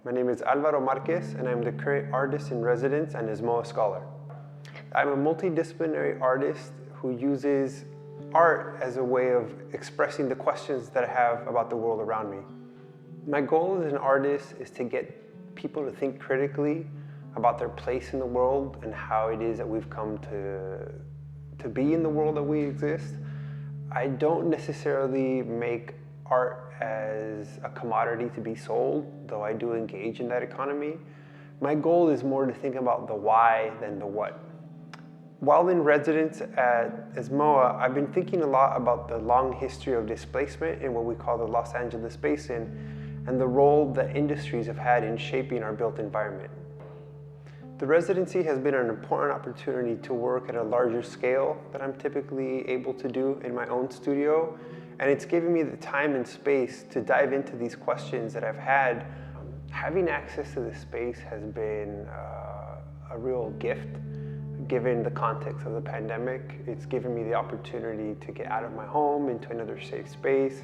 My name is Álvaro Márquez, and I'm the current artist in residence and ESMoA Scholar. I'm a multidisciplinary artist who uses art as a way of expressing the questions that I have about the world around me. My goal as an artist is to get people to think critically about their place in the world and how it is that we've come to be in the world that we exist. I don't necessarily make art as a commodity to be sold, though I do engage in that economy. My goal is more to think about the why than the what. While in residence at ESMoA, I've been thinking a lot about the long history of displacement in what we call the Los Angeles Basin and the role that industries have had in shaping our built environment. The residency has been an important opportunity to work at a larger scale than I'm typically able to do in my own studio, and it's given me the time and space to dive into these questions that I've had. Having access to this space has been a real gift. Given the context of the pandemic, it's given me the opportunity to get out of my home into another safe space.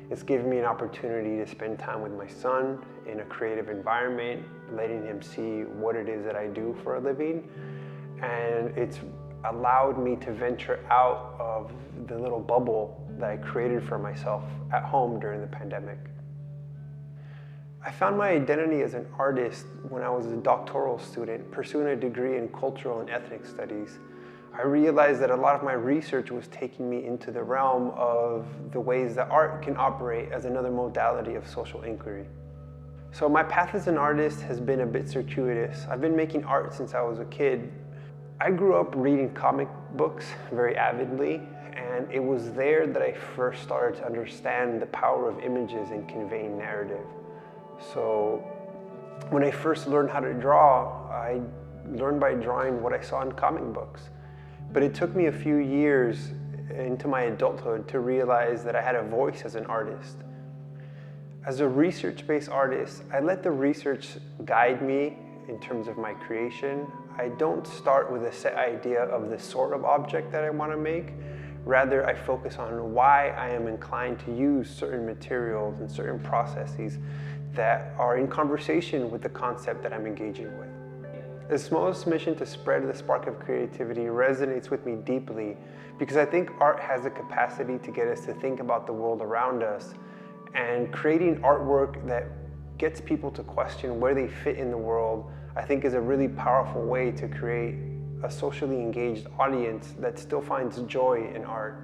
It's given me an opportunity to spend time with my son in a creative environment, letting him see what it is that I do for a living. And it's allowed me to venture out of the little bubble that I created for myself at home during the pandemic. I found my identity as an artist when I was a doctoral student pursuing a degree in cultural and ethnic studies. I realized that a lot of my research was taking me into the realm of the ways that art can operate as another modality of social inquiry. So my path as an artist has been a bit circuitous. I've been making art since I was a kid. I grew up reading comic books very avidly, and it was there that I first started to understand the power of images in conveying narrative. So when I first learned how to draw, I learned by drawing what I saw in comic books. But it took me a few years into my adulthood to realize that I had a voice as an artist. As a research-based artist, I let the research guide me in terms of my creation. I don't start with a set idea of the sort of object that I want to make. Rather, I focus on why I am inclined to use certain materials and certain processes that are in conversation with the concept that I'm engaging with. ESMoA's mission to spread the spark of creativity resonates with me deeply because I think art has the capacity to get us to think about the world around us, and creating artwork that gets people to question where they fit in the world, I think is a really powerful way to create a socially engaged audience that still finds joy in art.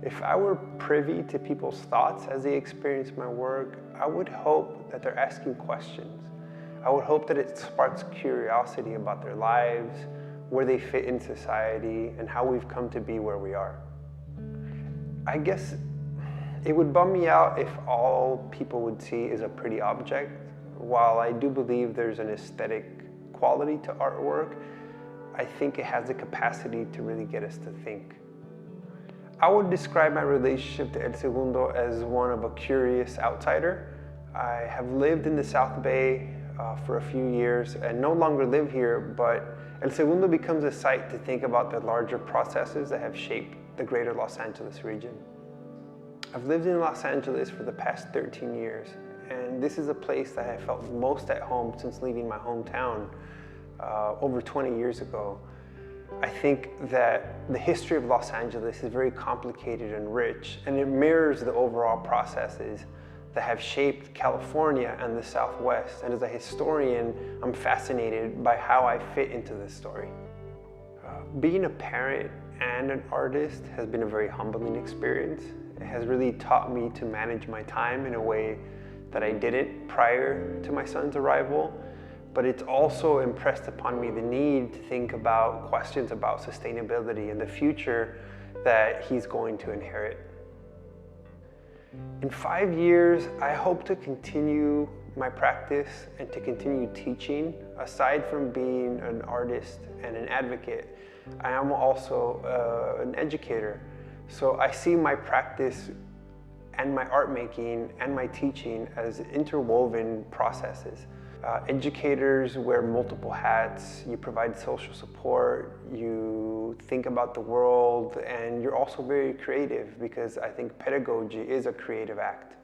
If I were privy to people's thoughts as they experience my work, I would hope that they're asking questions. I would hope that it sparks curiosity about their lives, where they fit in society, and how we've come to be where we are. I guess it would bum me out if all people would see is a pretty object. While I do believe there's an aesthetic quality to artwork, I think it has the capacity to really get us to think. I would describe my relationship to El Segundo as one of a curious outsider. I have lived in the South Bay for a few years and no longer live here, but El Segundo becomes a site to think about the larger processes that have shaped the greater Los Angeles region. I've lived in Los Angeles for the past 13 years, and this is a place that I felt most at home since leaving my hometown over 20 years ago. I think that the history of Los Angeles is very complicated and rich, and it mirrors the overall processes that have shaped California and the Southwest. And as a historian, I'm fascinated by how I fit into this story. Being a parent and an artist has been a very humbling experience. It has really taught me to manage my time in a way that I didn't prior to my son's arrival. But it's also impressed upon me the need to think about questions about sustainability and the future that he's going to inherit. In 5 years, I hope to continue my practice and to continue teaching. Aside from being an artist and an advocate, I am also an educator. So I see my practice and my art making and my teaching as interwoven processes. Educators wear multiple hats. You provide social support, you think about the world, and you're also very creative because I think pedagogy is a creative act.